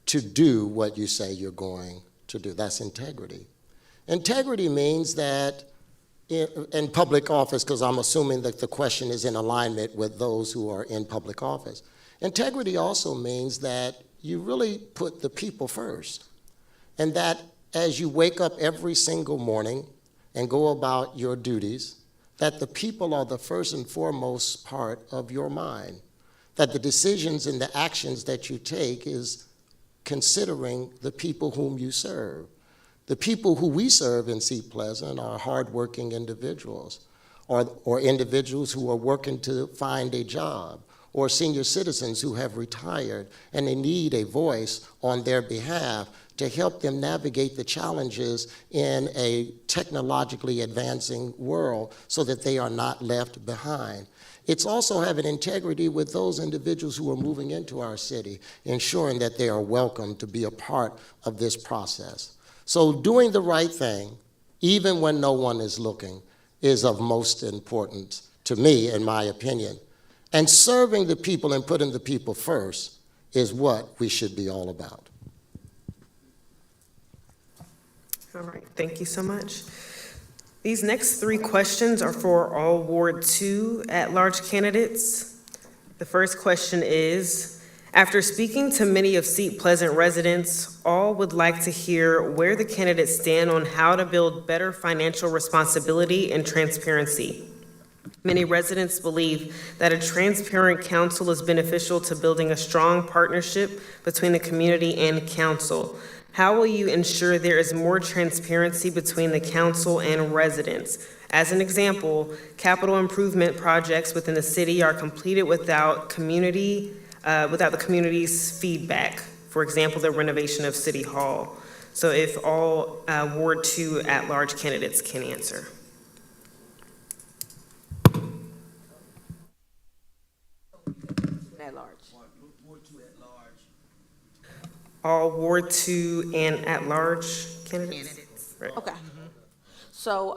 to do what you say you're going to do. That's integrity. Integrity means that in public office, because I'm assuming that the question is in alignment with those who are in public office. Integrity also means that you really put the people first, and that as you wake up every single morning and go about your duties, that the people are the first and foremost part of your mind, that the decisions and the actions that you take is considering the people whom you serve. The people who we serve in Seat Pleasant are hardworking individuals, or individuals who are working to find a job, or senior citizens who have retired and they need a voice on their behalf to help them navigate the challenges in a technologically advancing world so that they are not left behind. It's also having integrity with those individuals who are moving into our city, ensuring that they are welcome to be a part of this process. So doing the right thing, even when no one is looking, is of most importance to me, in my opinion. And serving the people and putting the people first is what we should be all about. All right, thank you so much. These next 3 questions are for all Ward 2 at-large candidates. The first question is, after speaking to many of Seat Pleasant residents, all would like to hear where the candidates stand on how to build better financial responsibility and transparency. Many residents believe that a transparent council is beneficial to building a strong partnership between the community and council. How will you ensure there is more transparency between the council and residents? As an example, capital improvement projects within the city are completed without the community's feedback. For example, the renovation of City Hall. So if all Ward 2 at-large candidates can answer. At large. All Ward 2 and at-large candidates? Right. Okay. So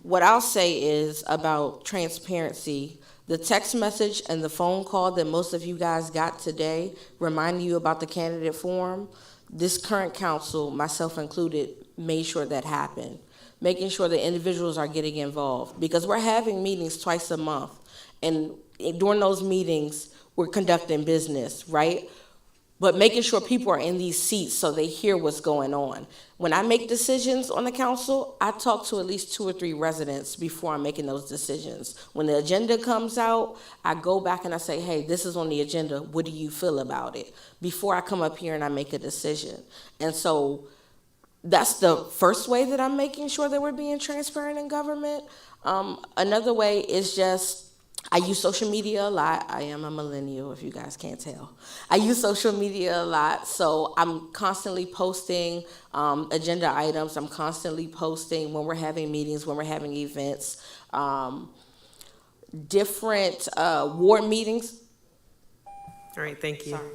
what I'll say is about transparency. The text message and the phone call that most of you guys got today reminding you about the candidate forum, this current council, myself included, made sure that happened. Making sure that individuals are getting involved because we're having meetings twice a month. And during those meetings, we're conducting business, right? But making sure people are in these seats so they hear what's going on. When I make decisions on the council, I talk to at least 2 or 3 residents before I'm making those decisions. When the agenda comes out, I go back and I say, hey, this is on the agenda. What do you feel about it? Before I come up here and I make a decision. And so that's the first way that I'm making sure that we're being transparent in government. Another way is just, I use social media a lot. I am a millennial, if you guys can't tell. I use social media a lot, so I'm constantly posting agenda items. I'm constantly posting when we're having meetings, when we're having events, different ward meetings. All right, thank you. Sorry.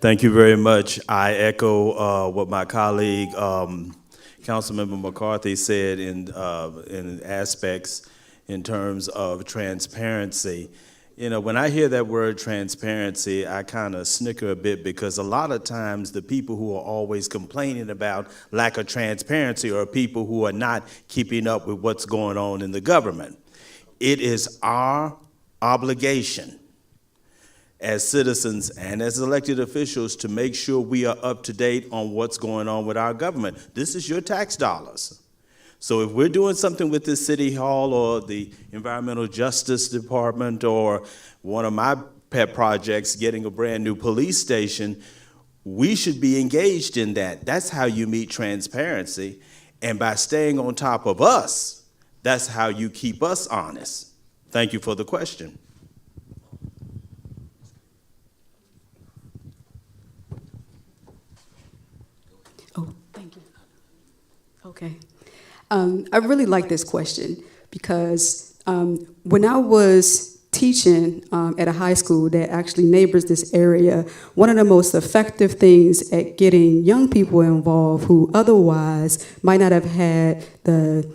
Thank you very much. I echo what my colleague, Councilmember McCarthy said in aspects in terms of transparency. You know, when I hear that word transparency, I kind of snicker a bit because a lot of times the people who are always complaining about lack of transparency are people who are not keeping up with what's going on in the government. It is our obligation as citizens and as elected officials to make sure we are up to date on what's going on with our government. This is your tax dollars. So if we're doing something with this city hall or the Environmental Justice Department or one of my pet projects, getting a brand new police station, we should be engaged in that. That's how you meet transparency. And by staying on top of us, that's how you keep us honest. Thank you for the question. Thank you. Okay. I really like this question because when I was teaching at a high school that actually neighbors this area, one of the most effective things at getting young people involved who otherwise might not have had the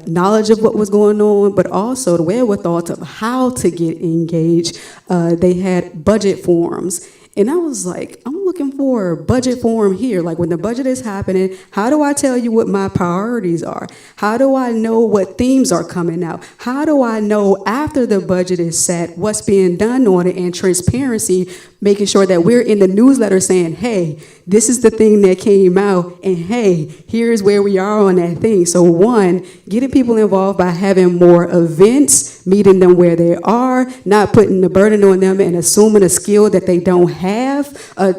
knowledge of what was going on, but also the wherewithal of how to get engaged, they had budget forums. And I was like, I'm looking for a budget forum here. Like when the budget is happening, how do I tell you what my priorities are? How do I know what themes are coming out? How do I know after the budget is set what's being done on it and transparency making sure that we're in the newsletter saying, hey, this is the thing that came out, and hey, here's where we are on that thing. So one, getting people involved by having more events, meeting them where they are, not putting the burden on them and assuming a skill that they don't have.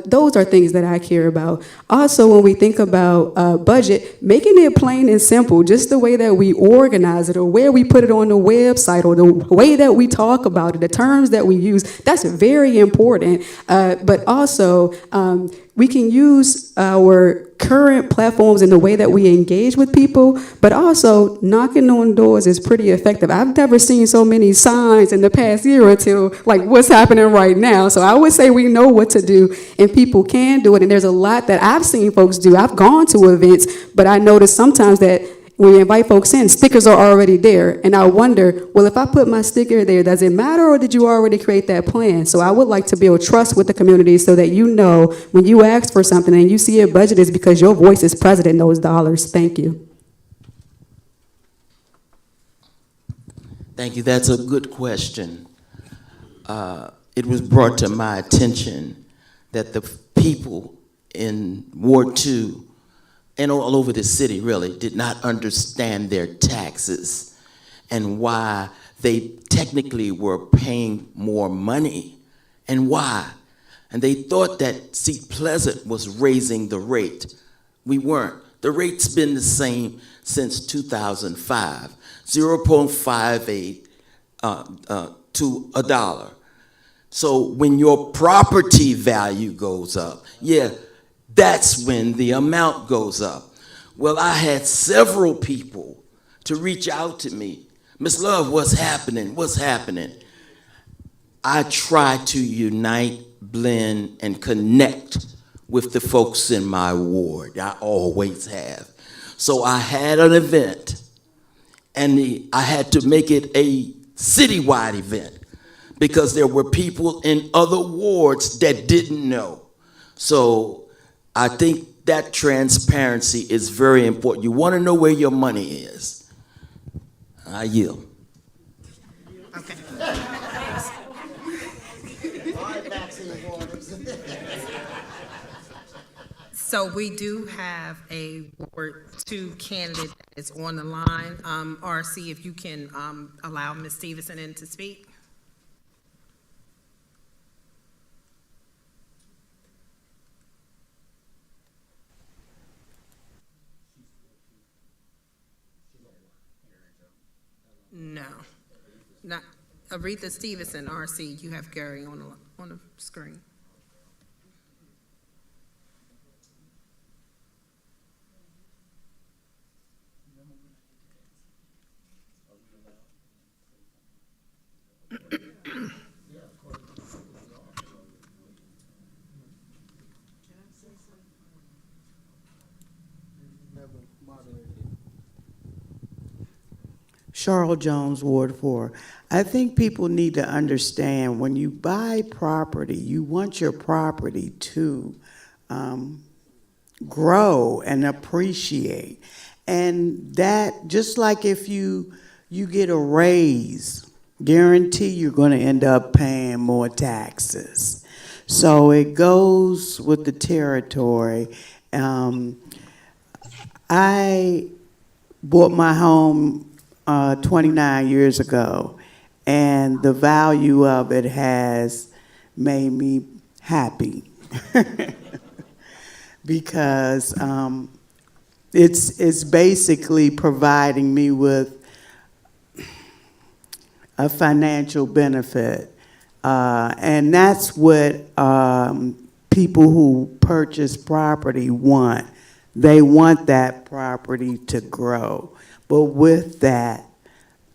Those are things that I care about. Also, when we think about budget, making it plain and simple, just the way that we organize it or where we put it on the website or the way that we talk about it, the terms that we use, that's very important. But also, we can use our current platforms in the way that we engage with people, but also knocking on doors is pretty effective. I've never seen so many signs in the past year until like what's happening right now. So I would say we know what to do and people can do it. And there's a lot that I've seen folks do. I've gone to events, but I notice sometimes that when you invite folks in, stickers are already there. And I wonder, well, if I put my sticker there, does it matter or did you already create that plan? So I would like to build trust with the community so that you know when you ask for something and you see a budget, it's because your voice is present in those dollars. Thank you. Thank you. That's a good question. It was brought to my attention that the people in Ward 2 and all over the city really did not understand their taxes and why they technically were paying more money and why. And they thought that Seat Pleasant was raising the rate. We weren't. The rate's been the same since 2005, 0.58 to $1. So when your property value goes up, yeah, that's when the amount goes up. Well, I had several people to reach out to me. Ms. Love, what's happening? What's happening? I try to unite, blend, and connect with the folks in my ward. I always have. So I had an event, and I had to make it a citywide event because there were people in other wards that didn't know. So I think that transparency is very important. You want to know where your money is. I yield. Okay. So we do have a Ward 2 candidate that is on the line. RC, if you can allow Ms. Stevenson in to speak. No, not Aretha Stevenson, RC. You have Gary on the screen. Charles Jones, Ward 4. I think people need to understand when you buy property, you want your property to grow and appreciate. And that, just like if you get a raise, guarantee you're going to end up paying more taxes. So it goes with the territory. I bought my home 29 years ago, and the value of it has made me happy because it's basically providing me with a financial benefit, and that's what people who purchase property want. They want that property to grow. But with that,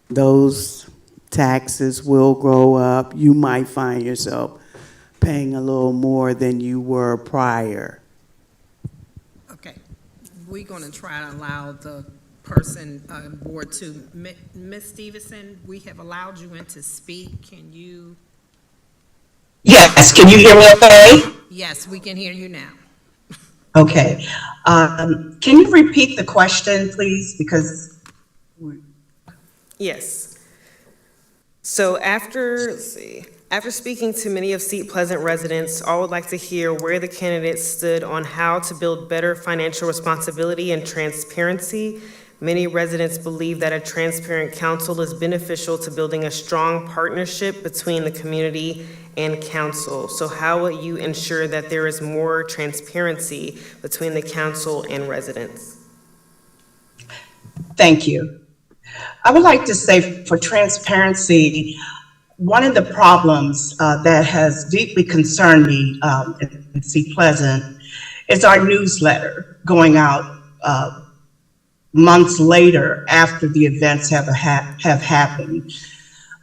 those taxes will grow up. You might find yourself paying a little more than you were prior. Okay, we're going to try to allow the person Ward 2. Ms. Stevenson, we have allowed you in to speak. Can you? Yes, can you hear me okay? Yes, we can hear you now. Okay. Can you repeat the question, please? Because yes. So after speaking to many of Seat Pleasant residents, all would like to hear where the candidates stood on how to build better financial responsibility and transparency. Many residents believe that a transparent council is beneficial to building a strong partnership between the community and council. So how will you ensure that there is more transparency between the council and residents? Thank you. I would like to say for transparency, one of the problems that has deeply concerned me in Seat Pleasant is our newsletter going out months later after the events have happened.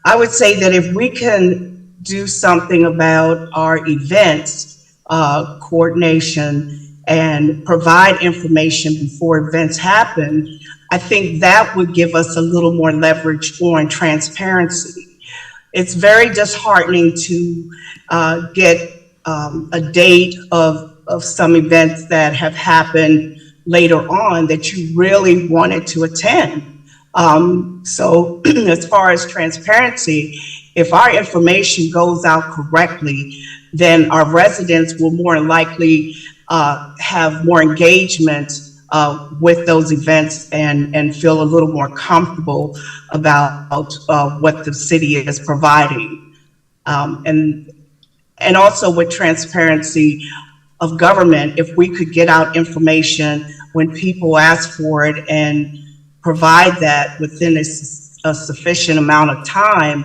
I would say that if we can do something about our events coordination and provide information before events happen, I think that would give us a little more leverage on transparency. It's very disheartening to get a date of some events that have happened later on that you really wanted to attend. So as far as transparency, if our information goes out correctly, then our residents will more likely have more engagement with those events and feel a little more comfortable about what the city is providing. And also with transparency of government, if we could get out information when people ask for it and provide that within a sufficient amount of time,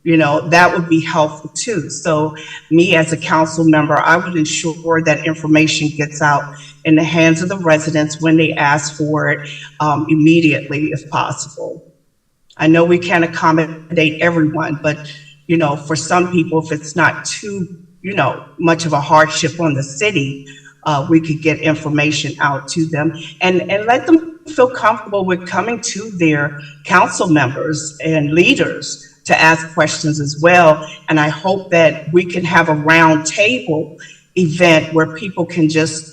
you know, that would be helpful too. So me as a council member, I would ensure that information gets out in the hands of the residents when they ask for it immediately if possible. I know we can't accommodate everyone, but you know, for some people, if it's not too, you know, much of a hardship on the city, we could get information out to them and let them feel comfortable with coming to their council members and leaders to ask questions as well. And I hope that we can have a round table event where people can just,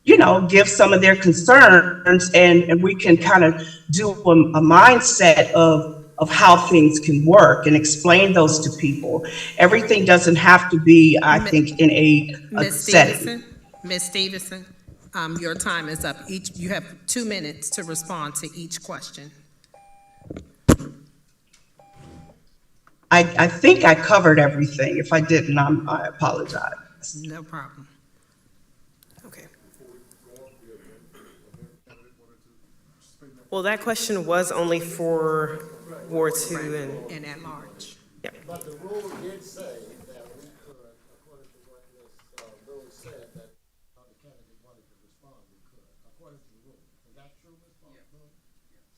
you know, give some of their concerns and we can kind of do a mindset of how things can work and explain those to people. Everything doesn't have to be, I think, in a setting. Ms. Stevenson, your time is up. You have 2 minutes to respond to each question. I think I covered everything. If I didn't, I apologize. No problem. Okay. Well, that question was only for Ward 2 And at large. Yep. But the rule did say that we could, according to what this rule said, that the candidate wanted to respond, we could, according to the rule. Is that true, Ms. Faulkner?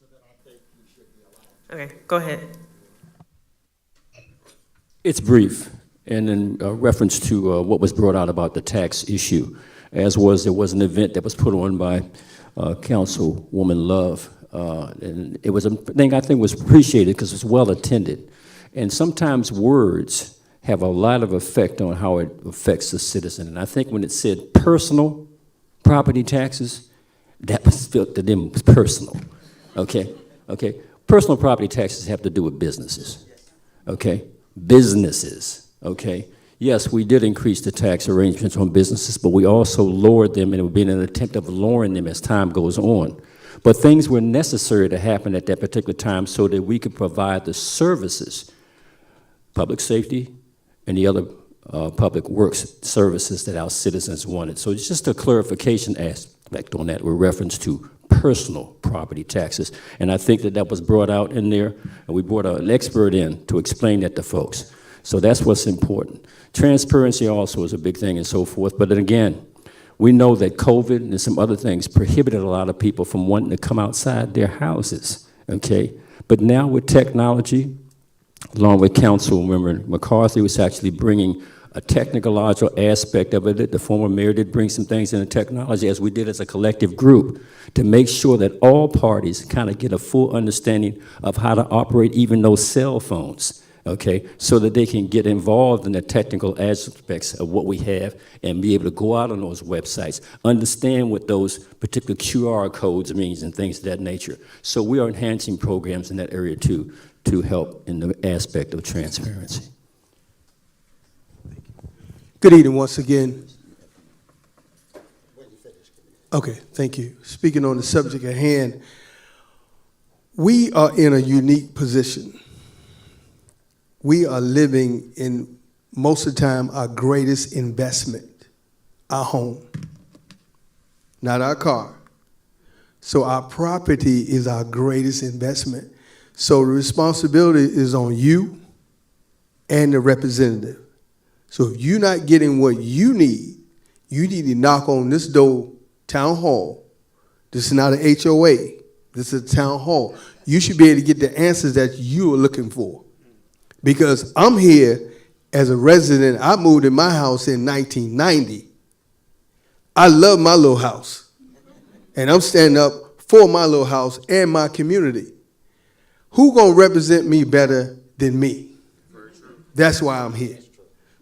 So then I think we should be allowed. Okay, go ahead. It's brief, and in reference to what was brought out about the tax issue, there was an event that was put on by Councilwoman Love, and it was a thing I think was appreciated because it was well attended. And sometimes words have a lot of effect on how it affects the citizen. And I think when it said personal property taxes, that was felt to them was personal. Okay, okay. Personal property taxes have to do with businesses. Okay. Businesses, okay? Yes, we did increase the tax arrangements on businesses, but we also lowered them, and it would be an attempt of lowering them as time goes on. But things were necessary to happen at that particular time so that we could provide the services, public safety, and the other public works services that our citizens wanted. So it's just a clarification aspect on that with reference to personal property taxes. And I think that was brought out in there, and we brought an expert in to explain that to folks. So that's what's important. Transparency also is a big thing and so forth. But then again, we know that COVID and some other things prohibited a lot of people from wanting to come outside their houses, okay? But now with technology, along with Councilmember McCarthy, was actually bringing a technological aspect of it. The former mayor did bring some things in the technology, as we did as a collective group, to make sure that all parties kind of get a full understanding of how to operate even those cell phones, okay, so that they can get involved in the technical aspects of what we have and be able to go out on those websites, understand what those particular QR codes means and things of that nature. So we are enhancing programs in that area too, to help in the aspect of transparency. Good evening once again. Okay, thank you. Speaking on the subject at hand, we are in a unique position. We are living in, most of the time, our greatest investment, our home, not our car. So our property is our greatest investment. So the responsibility is on you and the representative. So if you're not getting what you need to knock on this door, town hall. This is not an HOA. This is a town hall. You should be able to get the answers that you are looking for. Because I'm here as a resident. I moved in my house in 1990. I love my little house. And I'm standing up for my little house and my community. Who gonna represent me better than me? That's why I'm here.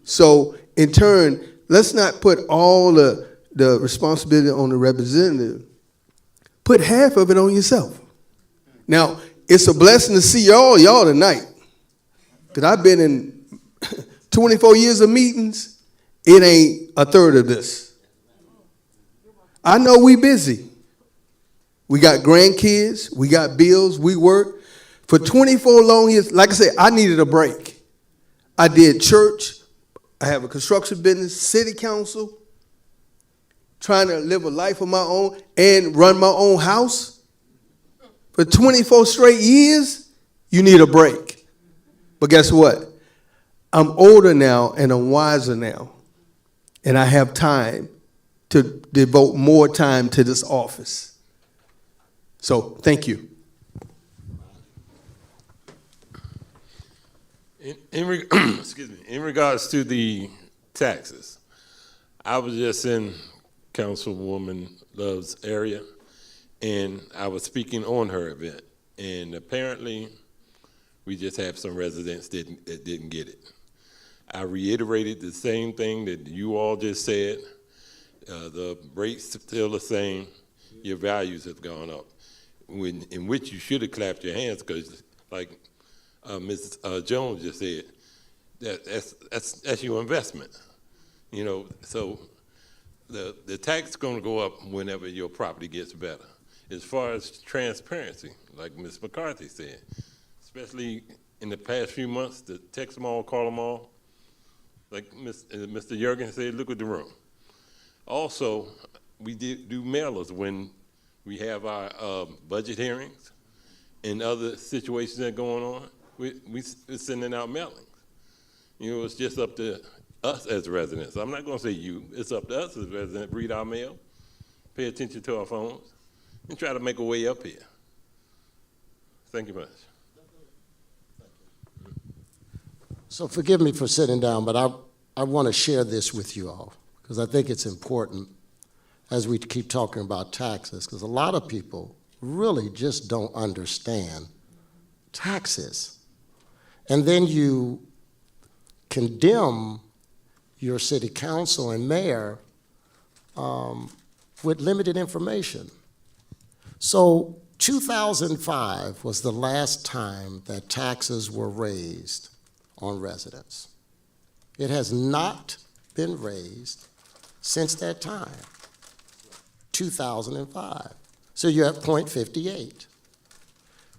So in turn, let's not put all the responsibility on the representative. Put half of it on yourself. Now, it's a blessing to see y'all tonight. Because I've been in 24 years of meetings. It ain't a third of this. I know we busy. We got grandkids. We got bills. We work. For 24 long years, like I said, I needed a break. I did church. I have a construction business, city council, trying to live a life of my own and run my own house. For 24 straight years, you need a break. But guess what? I'm older now and I'm wiser now. And I have time to devote more time to this office. So thank you. Excuse me. In regards to the taxes, I was just in Councilwoman Love's area, and I was speaking on her event, and apparently we just have some residents that didn't get it. I reiterated the same thing that you all just said. The rate's still the same. Your values have gone up, in which you should have clapped your hands because, like Mrs. Jones just said, that's your investment. You know, so the tax is going to go up whenever your property gets better. As far as transparency, like Ms. McCarthy said, especially in the past few months, the text them all, call them all. Like Mr. Jurgen said, look at the room. Also, we do mailers when we have our budget hearings and other situations that are going on. We're sending out mailings. You know, it's just up to us as residents. I'm not going to say you. It's up to us as residents. Read our mail, pay attention to our phones, and try to make a way up here. Thank you much. So forgive me for sitting down, but I want to share this with you all because I think it's important as we keep talking about taxes, because a lot of people really just don't understand taxes. And then you condemn your city council and mayor with limited information. So 2005 was the last time that taxes were raised on residents. It has not been raised since that time, 2005. So you're at 0.58.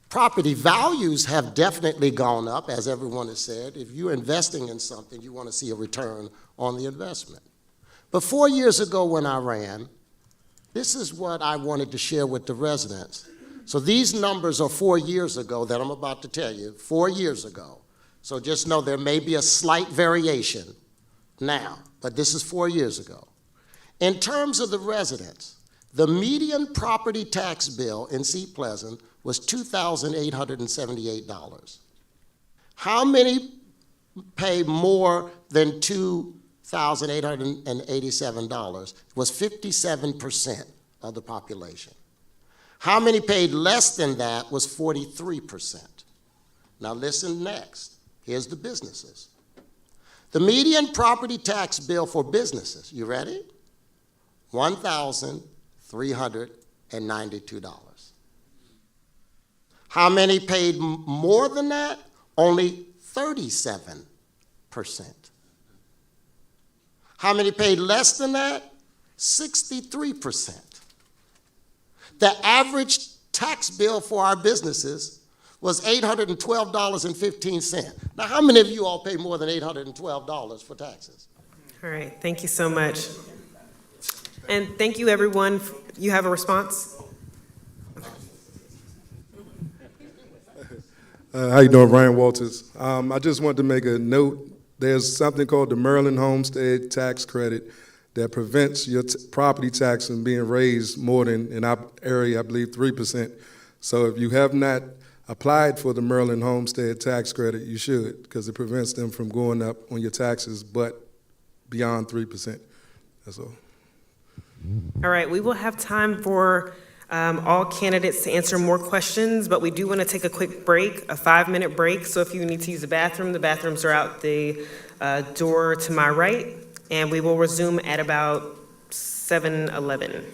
Property values have definitely gone up, as everyone has said. If you're investing in something, you want to see a return on the investment. But 4 years ago when I ran, this is what I wanted to share with the residents. So these numbers are 4 years ago that I'm about to tell you, 4 years ago. So just know there may be a slight variation now, but this is 4 years ago. In terms of the residents, the median property tax bill in Seat Pleasant was $2,878. How many pay more than $2,887? Was 57% of the population. How many paid less than that was 43%. Now listen next. Here's the businesses. The median property tax bill for businesses, you ready? $1,392. How many paid more than that? Only 37%. How many paid less than that? 63%. The average tax bill for our businesses was $812.15. Now, how many of you all pay more than $812 for taxes? All right, thank you so much. And thank you, everyone. You have a response? How you doing, Ryan Walters? I just wanted to make a note. There's something called the Maryland Homestead Tax Credit that prevents your property tax from being raised more than, in our area, I believe, 3%. So if you have not applied for the Maryland Homestead Tax Credit, you should, because it prevents them from going up on your taxes, but beyond 3%. That's all. All right, we will have time for all candidates to answer more questions, but we do want to take a quick break, a 5-minute break. So if you need to use the bathrooms are out the door to my right, and we will resume at about 7:11.